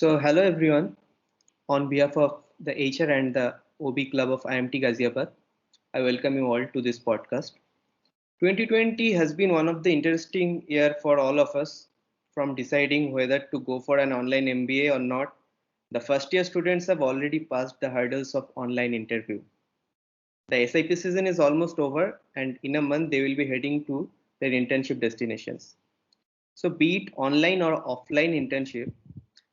Hello everyone. On behalf of the HR and the OB Club of IMT Ghaziabad, I welcome you all to this podcast. 2020 has been one of the interesting year for all of us, from deciding whether to go for an online MBA or not. The first year students have already passed the hurdles of online interview. The SIP season is almost over, and in a month they will be heading to their internship destinations. So, be it online or offline internship,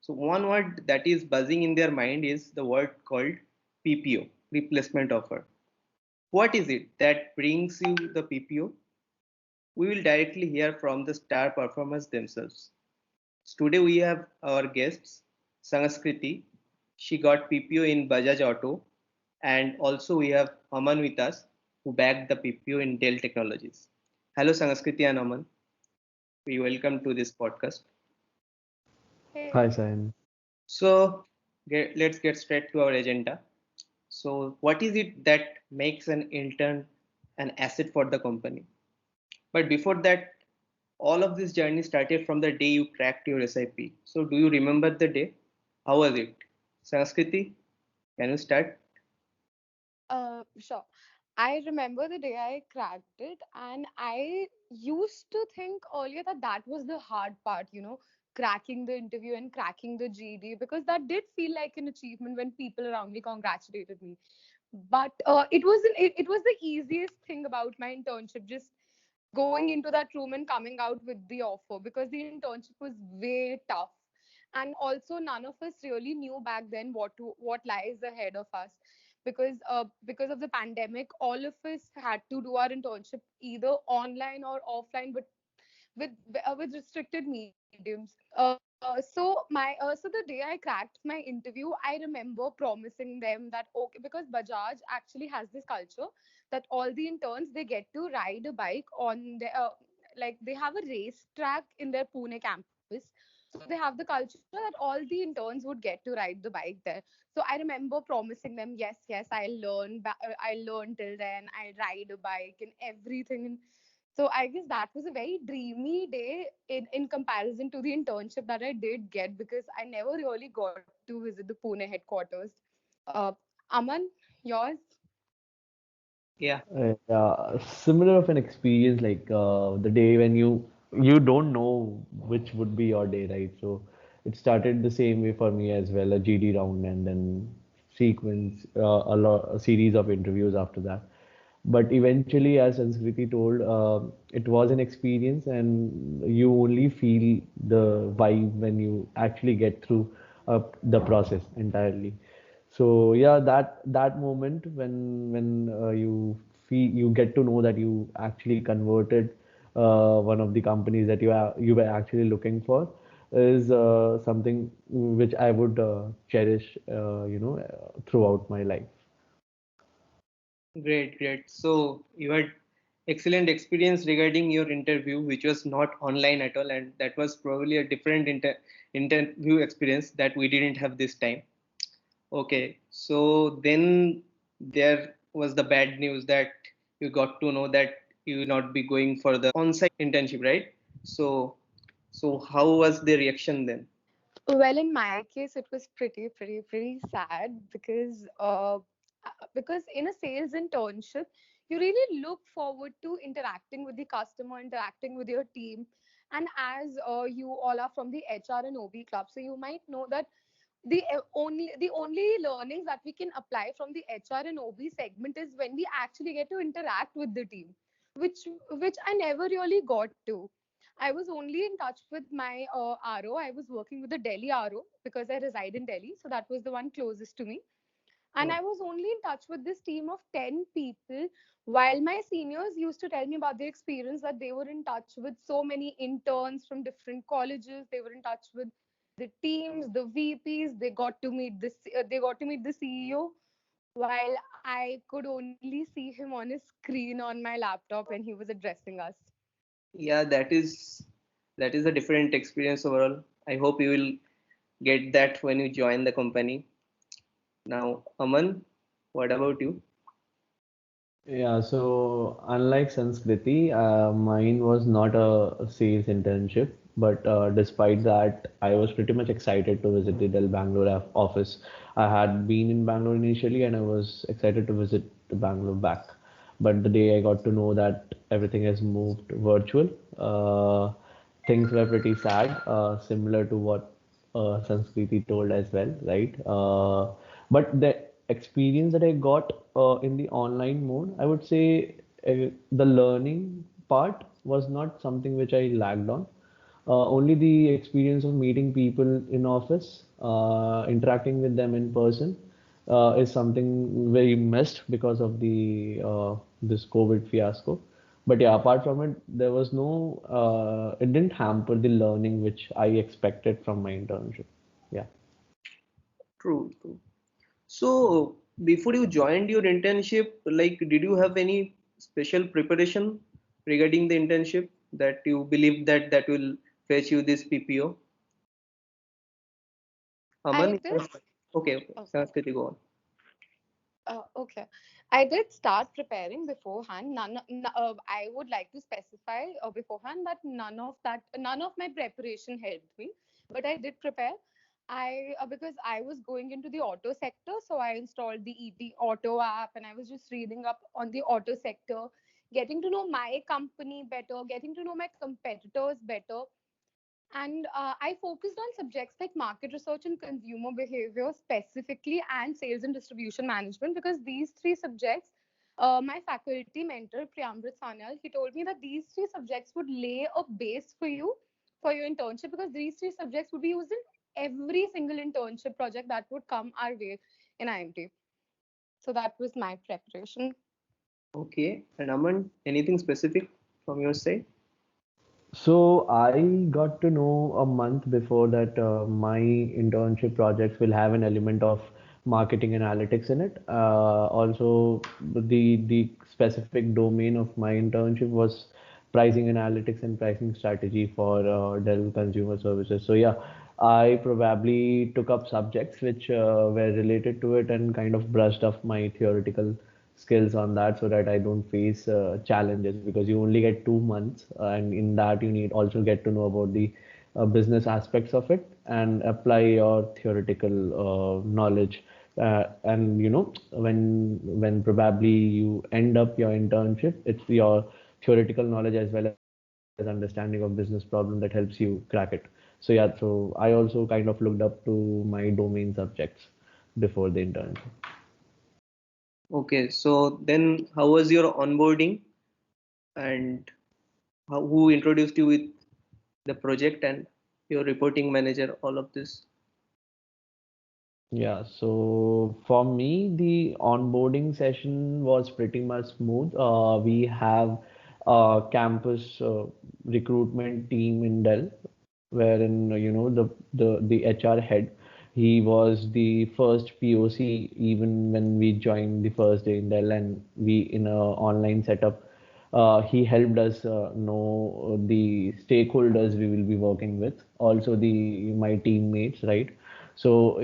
so one word that is buzzing in their mind is the word called PPO, replacement offer. What is it that brings you the PPO? We will directly hear from the star performers themselves. So today we have our guests, Sangaskriti. She got PPO in Bajaj Auto, and also we have Aman with us, who bagged the PPO in Dell Technologies. Hello, Sangaskriti and Aman. We welcome to this podcast. Hi, Hey, Sayan. Let's get straight to our agenda. So, what is it that makes an intern an asset for the company? But before that, all of this journey started from the day you cracked your SIP. So, do you remember the day? How was it? Sanskriti, can you start? sure. I remember the day I cracked it, and I used to think earlier that that was the hard part, cracking the interview and cracking the GD, because that did feel like an achievement when people around me congratulated me. But it was the easiest thing about my internship, just going into that room and coming out with the offer, because the internship was way tough. And also none of us really knew back then what lies ahead of us, because of the pandemic all of us had to do our internship either online or offline, but with restricted mediums. So the day I cracked my interview, I remember promising them that, okay, because Bajaj actually has this culture that all the interns, they get to ride a bike on the like they have a race track in their Pune campus. So they have the culture that all the interns would get to ride the bike there. So I remember promising them, yes, I'll learn till then, I'll ride a bike and everything. So I guess that was a very dreamy day in comparison to the internship that I did get, because I never really got to visit the Pune headquarters. Uh, Aman, yours? Yeah, Similar of an experience like the day when you don't know which would be your day, right? So it started the same way for me as well, a GD round and then sequence a series of interviews after that. But eventually, as Sanskriti told, it was an experience, and you only feel the vibe when you actually get through the process entirely. So yeah, that moment when you get to know that you actually converted one of the companies that you were actually looking for is something which I would cherish, throughout my life. great, great. So, you had excellent experience regarding your interview, which was not online at all, and that was probably a different interview experience that we didn't have this time. Okay, so then there was the bad news that you got to know that you will not be going for the on-site internship, right? So, so how was the reaction then? Well, in my case, it was pretty sad, because in a sales internship, you really look forward to interacting with the customer, interacting with your team. And as you all are from the HR and OB club, so you might know that the only learnings that we can apply from the HR and OB segment is when we actually get to interact with the team, which I never really got to. I was only in touch with my RO. I was working with the Delhi RO because I reside in Delhi, so that was the one closest to me. And Oh, I was only in touch with this team of 10 people, while my seniors used to tell me about their experience, that they were in touch with so many interns from different colleges. They were in touch with the teams, the VPs. They got to meet the CEO, while I could only see him on his screen on my laptop when he was addressing us. yeah, that is a different experience overall. I hope you will get that when you join the company. Now, Aman, what about you? Yeah, so unlike Sanskriti, mine was not a sales internship. But despite that, I was pretty much excited to visit the Dell Bangalore office. I had been in Bangalore initially, and I was excited to visit the Bangalore back. But the day I got to know that everything has moved virtual, things were pretty sad, similar to what Sanskriti told as well, right? But the experience that I got in the online mode, I would say the learning part was not something which I lagged on. Only the experience of meeting people in office, interacting with them in person, is something very missed because of the this COVID fiasco. But yeah, apart from it, there was no, it didn't hamper the learning which I expected from my internship. Yeah. True, true. So before you joined your internship, like, did you have any special preparation regarding the internship that you believe that that will fetch you this PPO? I Aman? did. Okay, okay. Oh, Sanskriti, go on. okay. I did start preparing beforehand. I would like to specify beforehand that none of my preparation helped me, but I did prepare. I Because I was going into the auto sector, so I installed the ET Auto app, and I was just reading up on the auto sector, getting to know my company better, getting to know my competitors better, and I focused on subjects like market research and consumer behavior specifically, and sales and distribution management, because these three subjects, my faculty mentor Priyamrit Sanyal, he told me that these three subjects would lay a base for you for your internship, because these three subjects would be used in every single internship project that would come our way in IMT. So that was my preparation. Okay. And Aman, anything specific from your side? So I got to know a month before that my internship projects will have an element of marketing analytics in it. Also, the specific domain of my internship was pricing analytics and pricing strategy for Dell Consumer Services. So yeah, I probably took up subjects which were related to it and kind of brushed off my theoretical skills on that so that I don't face challenges, because you only get 2 months, and in that you need also get to know about the business aspects of it and apply your theoretical knowledge. And when probably you end up your internship, it's your theoretical knowledge as well as understanding of business problem that helps you crack it. So yeah, so I also kind of looked up to my domain subjects before the internship. Okay. So then, how was your onboarding, and who introduced you with the project and your reporting manager, all of this? Yeah, so for me, the onboarding session was pretty much smooth. We have a campus recruitment team in Dell, wherein the HR head, he was the first POC even when we joined the first day in Dell, and we in a online setup. He helped us know the stakeholders we will be working with, also the my teammates, right? So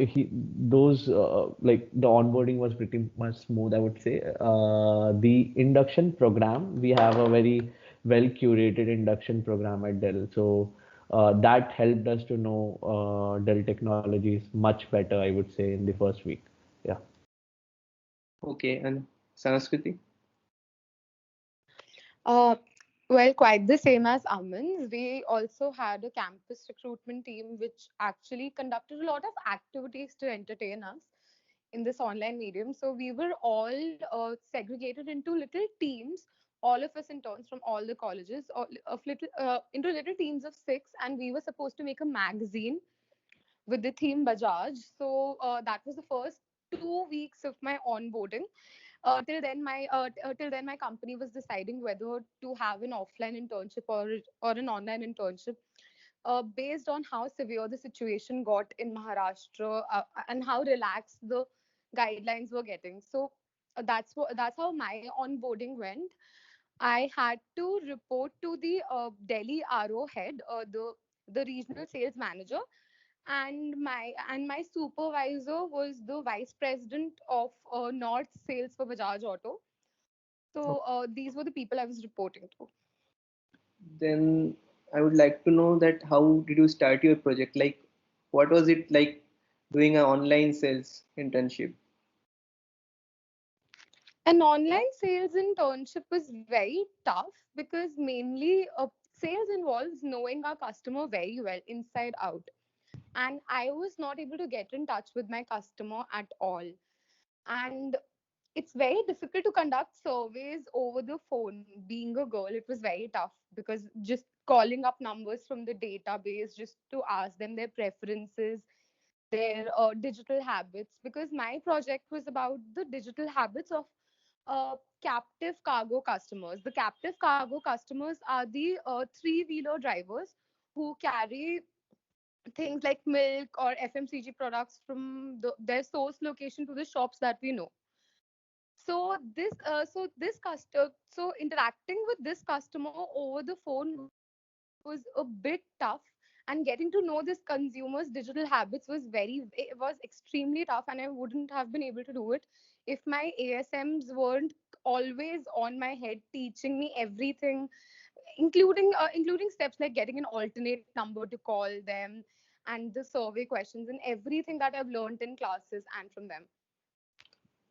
those like the onboarding was pretty much smooth, I would say. The induction program, we have a very well curated induction program at Dell. So that helped us to know Dell technologies much better, I would say, in the first week. Yeah. Okay. And Sanskriti? Uh, well, quite the same as Aman's. We also had a campus recruitment team which actually conducted a lot of activities to entertain us in this online medium. So we were all segregated into little teams, all of us interns from all the colleges, into little teams of six, and we were supposed to make a magazine with the theme Bajaj. So that was the first 2 weeks of my onboarding. Till then my company was deciding whether to have an offline internship or an online internship, based on how severe the situation got in Maharashtra, and how relaxed the guidelines were getting. So that's how my onboarding went. I had to report to the Delhi RO head, the regional sales manager, and my supervisor was the vice president of North Sales for Bajaj Auto. So these were the people I was reporting to. Then I would like to know that how did you start your project? Like, what was it like doing an online sales internship? An online sales internship was very tough because mainly sales involves knowing our customer very well inside out. And I was not able to get in touch with my customer at all. And it's very difficult to conduct surveys over the phone. Being a girl, it was very tough because just calling up numbers from the database just to ask them their preferences, their digital habits, because my project was about the digital habits of captive cargo customers. The captive cargo customers are the three-wheeler drivers who carry things like milk or FMCG products from their source location to the shops that we know. So interacting with this customer over the phone was a bit tough, and getting to know this consumer's digital habits was extremely tough, and I wouldn't have been able to do it if my ASMs weren't always on my head teaching me everything, including steps like getting an alternate number to call them, and the survey questions and everything that I've learned in classes and from them.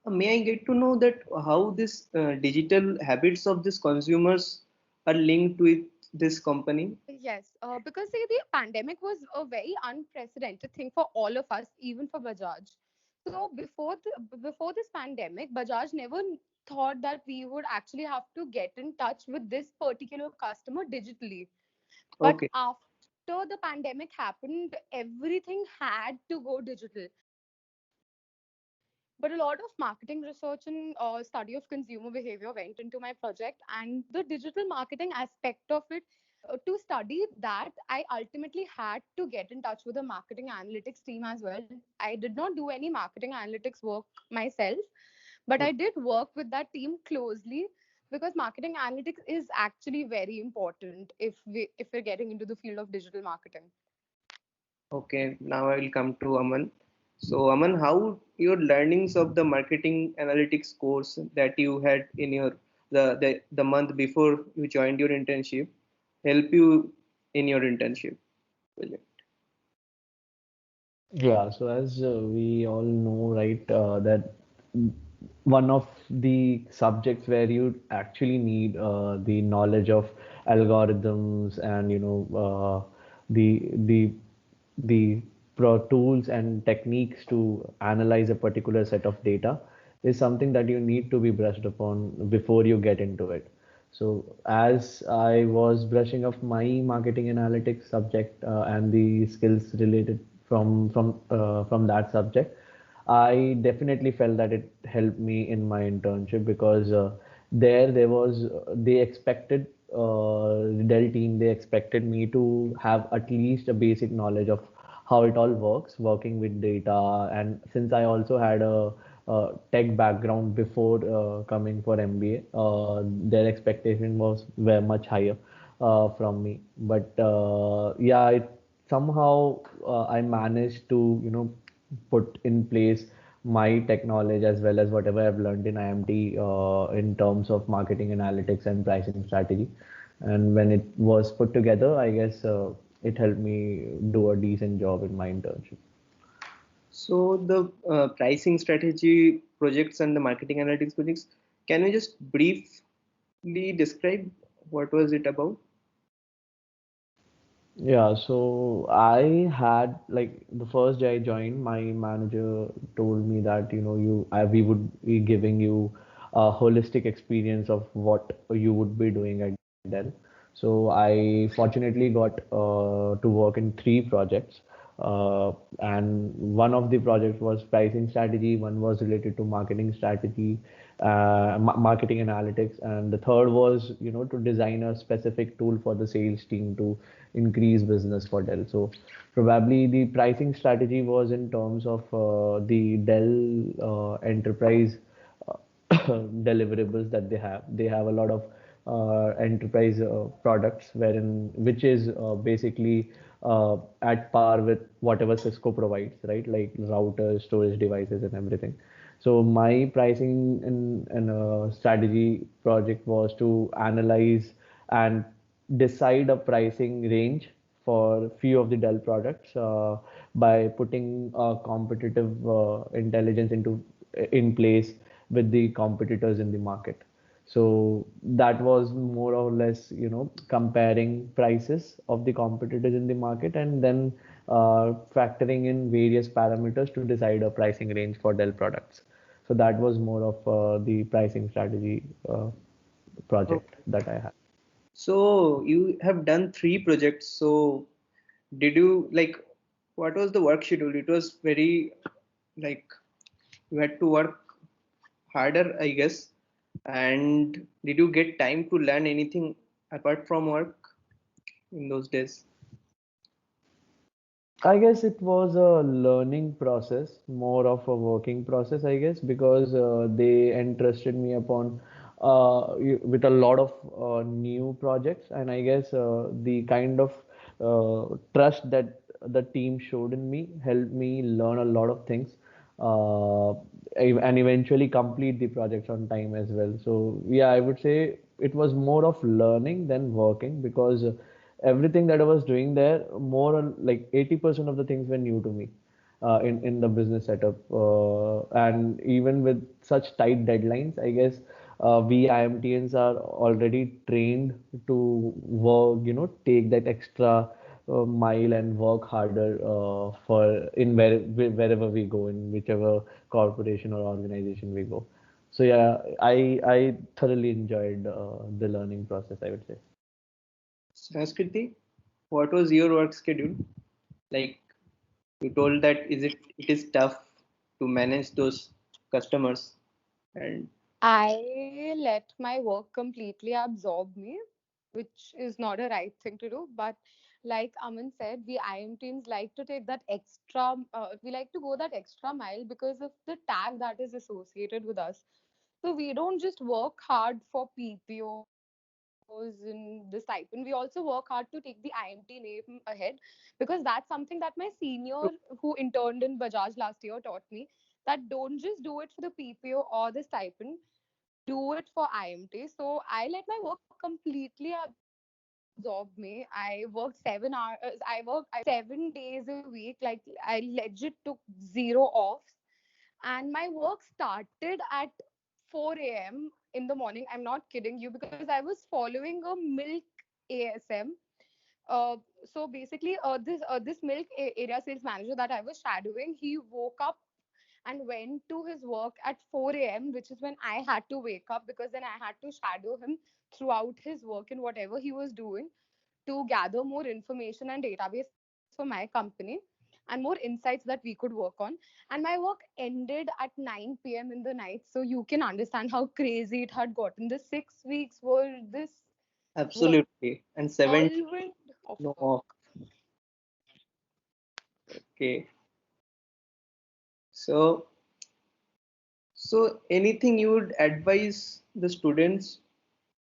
May I get to know that how this digital habits of these consumers are linked with this company? Yes, because see, the pandemic was a very unprecedented thing for all of us, even for Bajaj. So before this pandemic, Bajaj never thought that we would actually have to get in touch with this particular customer digitally. But Okay. after the pandemic happened, everything had to go digital. But a lot of marketing research and study of consumer behavior went into my project, and the digital marketing aspect of it. To study that, I ultimately had to get in touch with the marketing analytics team as well. I did not do any marketing analytics work myself, but I did work with that team closely because marketing analytics is actually very important if we're getting into the field of digital marketing. Okay, now I will come to Aman. So, Aman, how your learnings of the marketing analytics course that you had in your the month before you joined your internship help you in your internship project? Yeah, so as we all know, right, that one of the subjects where you actually need the knowledge of algorithms and the the pro tools and techniques to analyze a particular set of data is something that you need to be brushed upon before you get into it. So as I was brushing up my marketing analytics subject and the skills related from that subject, I definitely felt that it helped me in my internship because there was they expected Dell team, they expected me to have at least a basic knowledge of how it all works, working with data. And since I also had a tech background before coming for MBA, their expectation was very much higher from me. But yeah, somehow I managed to put in place my tech knowledge as well as whatever I've learned in IMT in terms of marketing analytics and pricing strategy. And when it was put together, I guess it helped me do a decent job in my internship. So, the pricing strategy projects and the marketing analytics projects, can you just briefly describe what was it about? Yeah, so I had like the first day I joined, my manager told me that we would be giving you a holistic experience of what you would be doing at Dell. So I fortunately got to work in three projects, and one of the projects was pricing strategy, one was related to marketing strategy, marketing analytics, and the third was to design a specific tool for the sales team to increase business for Dell. So probably the pricing strategy was in terms of the Dell enterprise deliverables that they have. They have a lot of enterprise products wherein which is basically at par with whatever Cisco provides, right? Like routers, storage devices, and everything. So my pricing and strategy project was to analyze and decide a pricing range for few of the Dell products by putting competitive intelligence in place with the competitors in the market. So that was more or less, comparing prices of the competitors in the market and then factoring in various parameters to decide a pricing range for Dell products. So that was more of the pricing strategy project Okay. that I had. So you have done three projects. So did you like what was the work schedule? It was very like you had to work harder, I guess. And did you get time to learn anything apart from work in those days? I guess it was a learning process, more of a working process, I guess, because they entrusted me upon with a lot of new projects, and I guess the kind of trust that the team showed in me helped me learn a lot of things, uh, and eventually complete the projects on time as well. So yeah, I would say it was more of learning than working because everything that I was doing there, more or like 80% of the things were new to me in the business setup. And even with such tight deadlines, I guess we IMTNs are already trained to work, take that extra mile and work harder wherever we go, in whichever corporation or organization we go. So yeah, I thoroughly enjoyed the learning process, I would say. Sanskriti, what was your work schedule? Like you told that it is tough to manage those customers and I let my work completely absorb me, which is not a right thing to do. But like Aman said, we IM teams like to take that extra, we like to go that extra mile because of the tag that is associated with us. So we don't just work hard for PPOs and the stipend. We also work hard to take the IMT name ahead because that's something that my senior who interned in Bajaj last year taught me, that don't just do it for the PPO or the stipend, do it for IMT. So I let my work completely absorb me. I worked 7 hours. I worked 7 days a week. Like I legit took zero offs, and my work started at 4 a.m. in the morning. I'm not kidding you because I was following a milk ASM. So basically, this milk area sales manager that I was shadowing, he woke up and went to his work at 4 a.m., which is when I had to wake up because then I had to shadow him throughout his work and whatever he was doing to gather more information and database for my company and more insights that we could work on. And my work ended at 9 p.m. in the night. So you can understand how crazy it had gotten. The 6 weeks were this absolutely and 7 whirlwind of work. no. Okay. So so anything you would advise the students,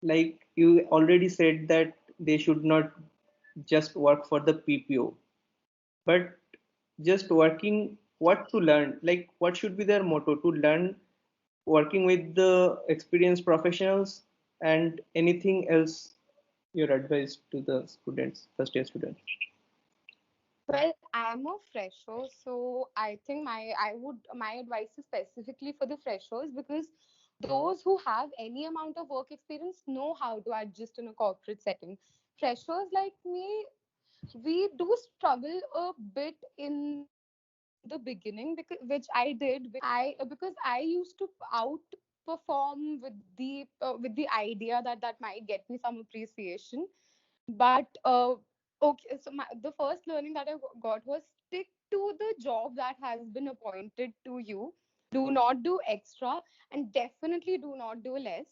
like you already said that they should not just work for the PPO, but just working what to learn, like what should be their motto to learn working with the experienced professionals and anything else your advice to the students, first year students. Well, I'm a fresher, so I think my advice is specifically for the freshers because those who have any amount of work experience know how to adjust in a corporate setting. Freshers like me, we do struggle a bit in the beginning because which I did, because I used to outperform with the idea that that might get me some appreciation. But okay, so the first learning that I got was stick to the job that has been appointed to you. Do not do extra, and definitely do not do less.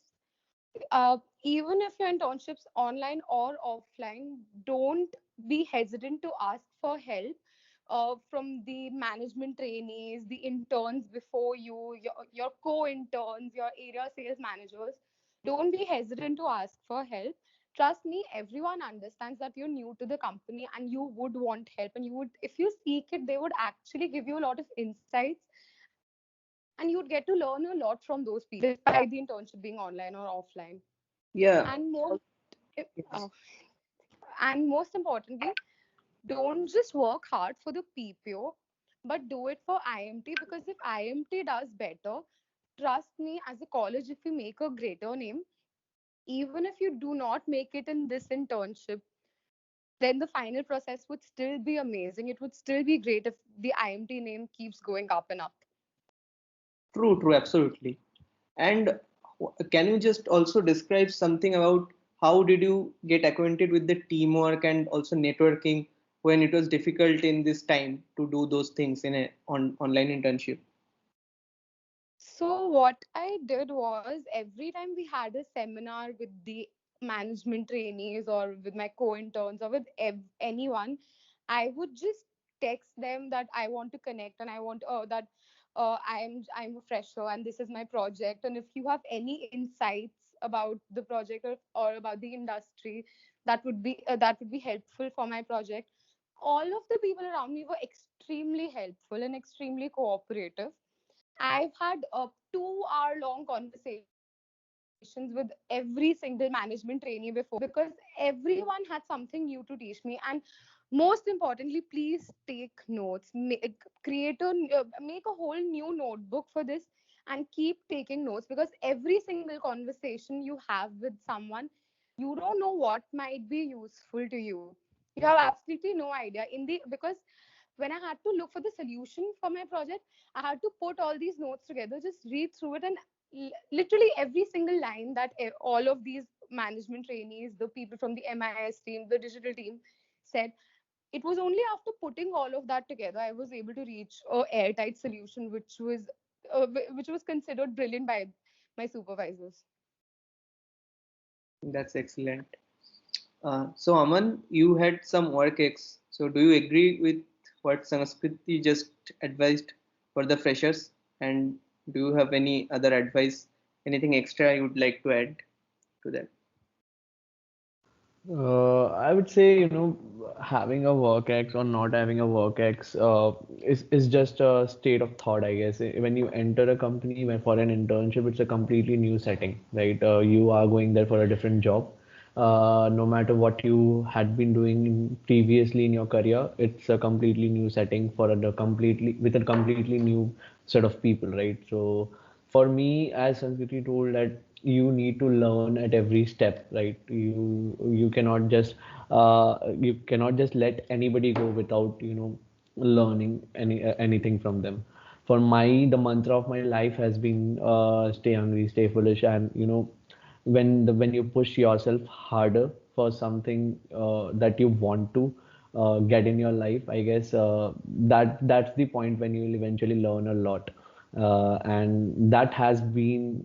Even if your internship's online or offline, don't be hesitant to ask for help from the management trainees, the interns before you, your co-interns, your area sales managers. Don't be hesitant to ask for help. Trust me, everyone understands that you're new to the company and you would want help, and you would, if you seek it, they would actually give you a lot of insights, and you'd get to learn a lot from those people despite the internship being online or offline. Yeah. And more, Yes. and most importantly, don't just work hard for the PPO, but do it for IMT, because if IMT does better, trust me, as a college, if you make a greater name, even if you do not make it in this internship, then the final process would still be amazing. It would still be great if the IMT name keeps going up and up. True, true, absolutely. And can you just also describe something about how did you get acquainted with the teamwork and also networking when it was difficult in this time to do those things in a online internship? So what I did was, every time we had a seminar with the management trainees or with my co-interns or with anyone, I would just text them that I want to connect and I want that I'm a fresher and this is my project, and if you have any insights about the project, or about the industry, that would be helpful for my project. All of the people around me were extremely helpful and extremely cooperative. I've had 2 hour long conversations with every single management trainee before, because everyone had something new to teach me. And most importantly, please take notes. Make a whole new notebook for this and keep taking notes, because every single conversation you have with someone, you don't know what might be useful to you. You have absolutely no idea in the because when I had to look for the solution for my project, I had to put all these notes together, just read through it, and literally every single line that all of these management trainees, the people from the MIS team, the digital team said, it was only after putting all of that together I was able to reach a airtight solution, which was considered brilliant by my supervisors. That's excellent. So Aman, you had some work ex. So do you agree with what Sanskriti just advised for the freshers? And do you have any other advice, anything extra you would like to add to that? I would say, having a work ex or not having a work ex is just a state of thought, I guess. When you enter a company for an internship, it's a completely new setting, right? You are going there for a different job. No matter what you had been doing previously in your career, it's a completely new setting with a completely new set of people, right? So for me, as Sanskriti told, that you need to learn at every step, right? You cannot just let anybody go without learning anything from them. For the mantra of my life has been stay hungry, stay foolish, and when you push yourself harder for something that you want to get in your life, I guess that's the point when you will eventually learn a lot. And that has been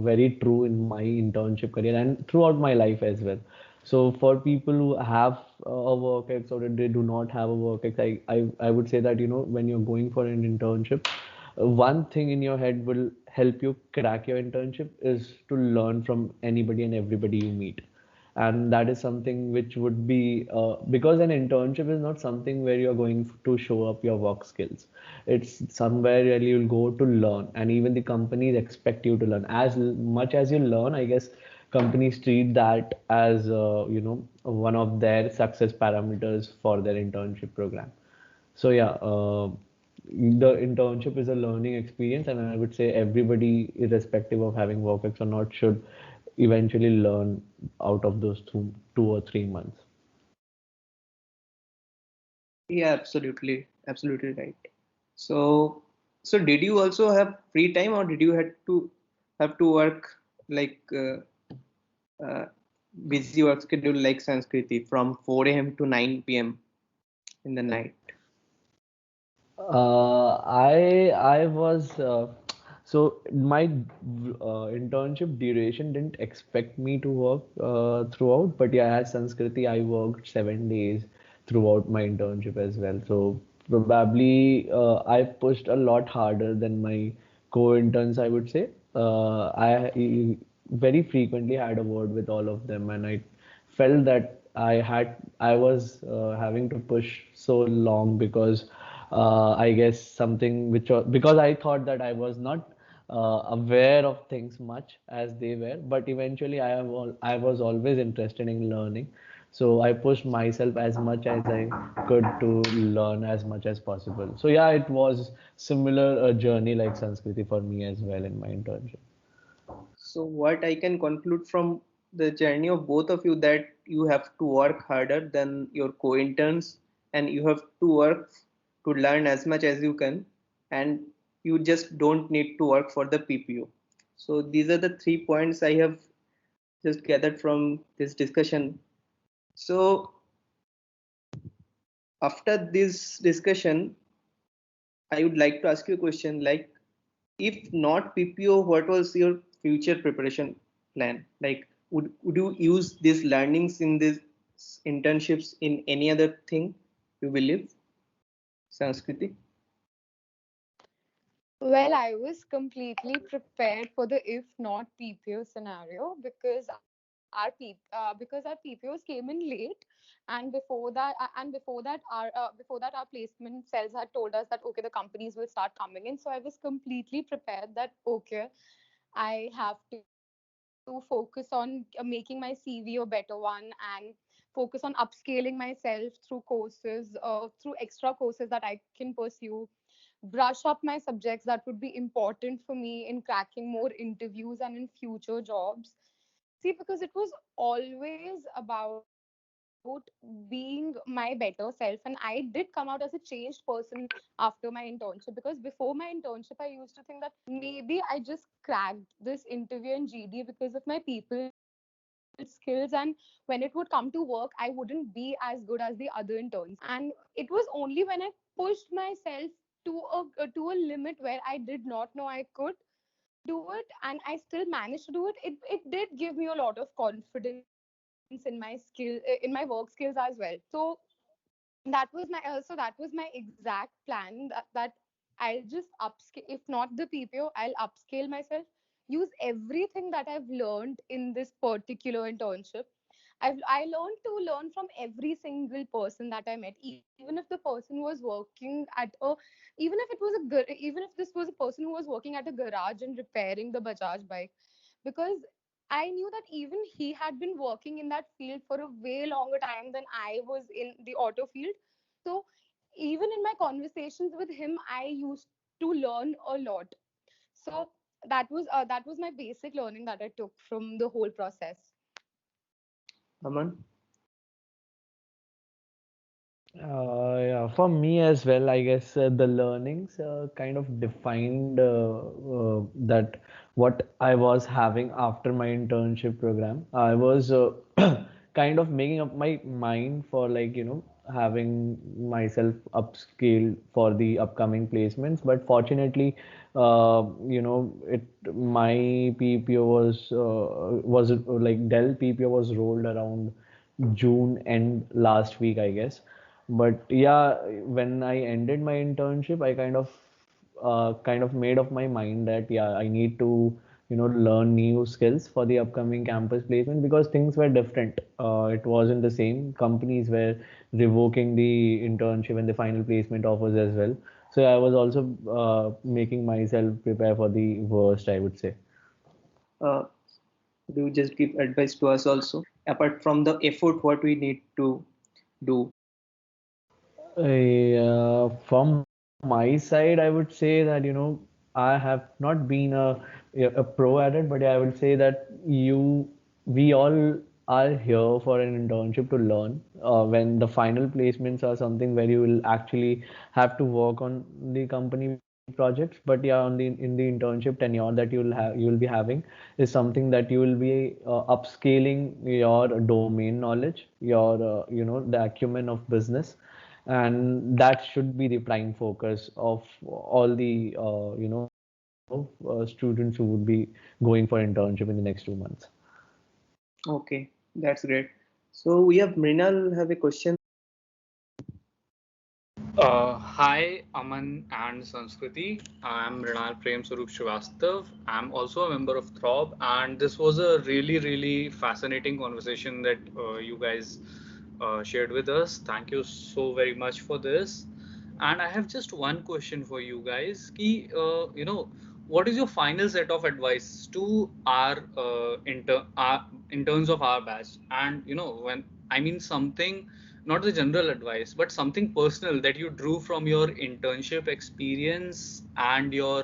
very true in my internship career and throughout my life as well. So for people who have a work ex or they do not have a work ex, I would say that when you're going for an internship, one thing in your head will help you crack your internship is to learn from anybody and everybody you meet. And that is something which would be because an internship is not something where you're going to show up your work skills. It's somewhere where you'll go to learn, and even the companies expect you to learn. As much as you learn, I guess companies treat that as one of their success parameters for their internship program. So yeah, the internship is a learning experience, and I would say everybody, irrespective of having work ex or not, should eventually learn out of those 2 or 3 months. Yeah, absolutely, absolutely right. So, so did you also have free time, or did you have to work like uh, busy work schedule like Sanskriti from 4 a.m. to 9 p.m. in the night? I was so my internship duration didn't expect me to work throughout, but yeah, as Sanskriti, I worked 7 days throughout my internship as well. So probably I pushed a lot harder than my co-interns, I would say. I very frequently had a word with all of them, and I felt that I was having to push so long because I guess something which was because I thought that I was not aware of things much as they were, but eventually I was always interested in learning. So I pushed myself as much as I could to learn as much as possible. So yeah, it was similar journey like Sanskriti for me as well in my internship. So what I can conclude from the journey of both of you, that you have to work harder than your co-interns, and you have to work to learn as much as you can, and you just don't need to work for the PPO. So these are the 3 points I have just gathered from this discussion. So after this discussion, I would like to ask you a question like, if not PPO, what was your future preparation plan? Like, would you use these learnings in these internships in any other thing you believe? Sanskriti? Well, I was completely prepared for the if not PPO scenario because our PPOs came in late, and before that our placement cells had told us that okay, the companies will start coming in. So I was completely prepared that okay, I have to focus on making my CV a better one and focus on upscaling myself through courses, through extra courses that I can pursue, brush up my subjects that would be important for me in cracking more interviews and in future jobs. See, because it was always about being my better self, and I did come out as a changed person after my internship, because before my internship I used to think that maybe I just cracked this interview in GD because of my people skills, and when it would come to work I wouldn't be as good as the other interns. And it was only when I pushed myself to a limit where I did not know I could do it and I still managed to do it. It did give me a lot of confidence in my work skills as well. So that was my exact plan, that I'll just upscale. If not the PPO, I'll upscale myself, use everything that I've learned in this particular internship. I learned to learn from every single person that I met, even if the person was working at a, even if this was a person who was working at a garage and repairing the Bajaj bike, because I knew that even he had been working in that field for a way longer time than I was in the auto field. So even in my conversations with him, I used to learn a lot. So that was my basic learning that I took from the whole process. Aman? Yeah, for me as well, I guess the learnings kind of defined that what I was having after my internship program. I was kind of making up my mind for like, having myself upscaled for the upcoming placements. But fortunately, it my PPO was like Dell PPO was rolled around June end last week, I guess. But yeah, when I ended my internship, I kind of made up my mind that yeah, I need to learn new skills for the upcoming campus placement because things were different. It wasn't the same. Companies were revoking the internship and the final placement offers as well. So I was also making myself prepare for the worst, I would say. Uh, do you just give advice to us also? Apart from the effort, what we need to do? From my side, I would say that, I have not been a pro at it, but yeah, I would say that we all are here for an internship to learn. When the final placements are something where you will actually have to work on the company projects, but yeah, in the internship tenure that you will be having is something that you will be upscaling your domain knowledge, your the acumen of business, and that should be the prime focus of all the students who would be going for internship in the next 2 months. Okay, that's great. So we have Mrinal have a question. Hi, Aman and Sanskriti. I'm Rinal Prem Sarup Srivastav. I'm also a member of Throb, and this was a really, really fascinating conversation that you guys shared with us. Thank you so very much for this. And I have just one question for you guys. What is your final set of advice to our interns of our batch? And when I mean something, not the general advice, but something personal that you drew from your internship experience and your,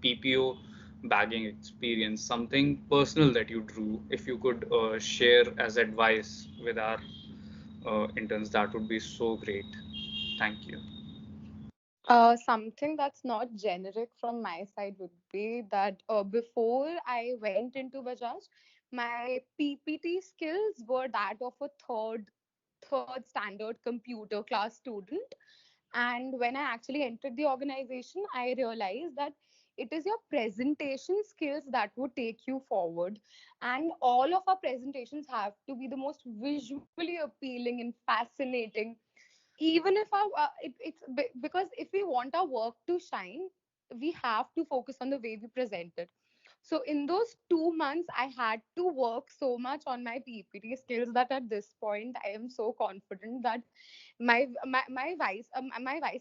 PPO bagging experience. Something personal that you drew. If you could share as advice with our interns, that would be so great. Thank you. Something that's not generic from my side would be that before I went into Bajaj, my PPT skills were that of a third standard computer class student. And when I actually entered the organization, I realized that it is your presentation skills that would take you forward. And all of our presentations have to be the most visually appealing and fascinating, even if because if we want our work to shine, we have to focus on the way we present it. So in those 2 months, I had to work so much on my PPT skills that at this point, I am so confident that my vice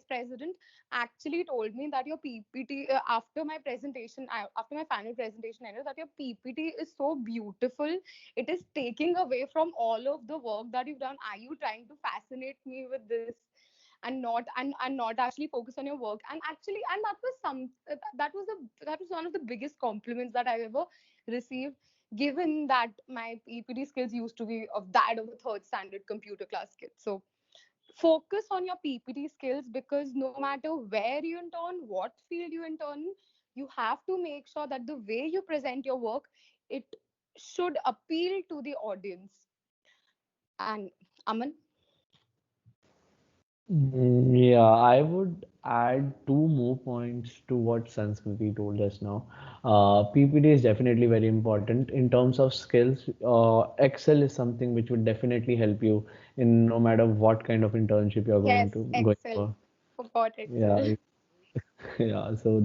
president actually told me that your PPT after my presentation, after my final presentation, I know that your PPT is so beautiful. It is taking away from all of the work that you've done. Are you trying to fascinate me with this? And not actually focus on your work, and actually, and that was that was one of the biggest compliments that I've ever received, given that my PPT skills used to be of that of a third standard computer class kid. So focus on your PPT skills, because no matter where you intern, what field you intern, you have to make sure that the way you present your work, it should appeal to the audience. And Aman. Yeah, I would add two more points to what Sanskriti told us now. PPT is definitely very important in terms of skills. Excel is something which would definitely help you in no matter what kind of internship you're Yes, going Excel. for. Forgot Yeah, Excel. yeah. So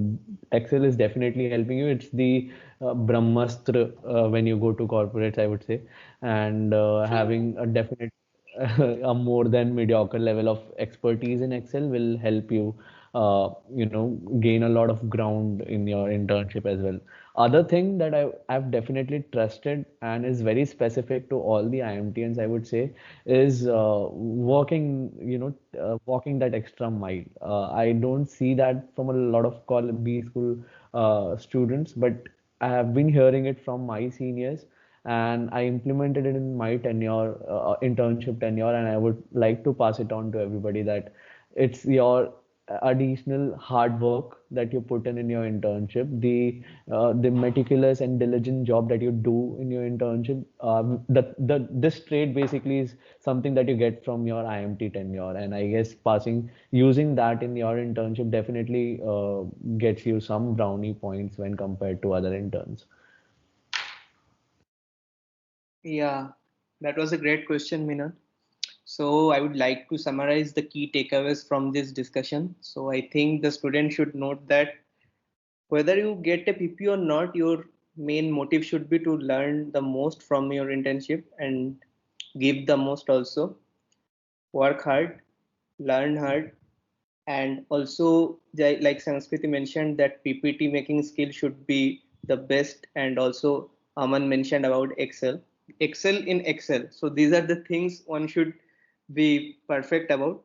Excel is definitely helping you. It's the Brahmastra when you go to corporates, I would say, and True. having a definite a more than mediocre level of expertise in Excel will help you, gain a lot of ground in your internship as well. Other thing that I've definitely trusted and is very specific to all the IMTNs, I would say, is walking that extra mile. I don't see that from a lot of college B school students, but I have been hearing it from my seniors, and I implemented it in my tenure, internship tenure, and I would like to pass it on to everybody that it's your additional hard work that you put in your internship, the meticulous and diligent job that you do in your internship. The this trait basically is something that you get from your IMT tenure, and I guess passing using that in your internship definitely gets you some brownie points when compared to other interns. Yeah, that was a great question, Minan. So I would like to summarize the key takeaways from this discussion. So I think the student should note that whether you get a PP or not, your main motive should be to learn the most from your internship and give the most also. Work hard, learn hard, and also like Sanskriti mentioned that PPT making skill should be the best, and also Aman mentioned about Excel in Excel. So these are the things one should be perfect about.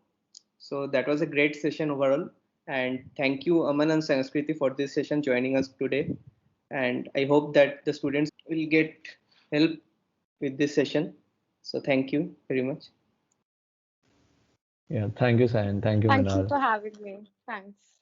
So that was a great session overall, and thank you Aman and Sanskriti for this session joining us today, and I hope that the students will get help with this session. So thank you very much. Yeah, thank you, Sayan. Thank you, Thank you Manal. for having me. Thanks.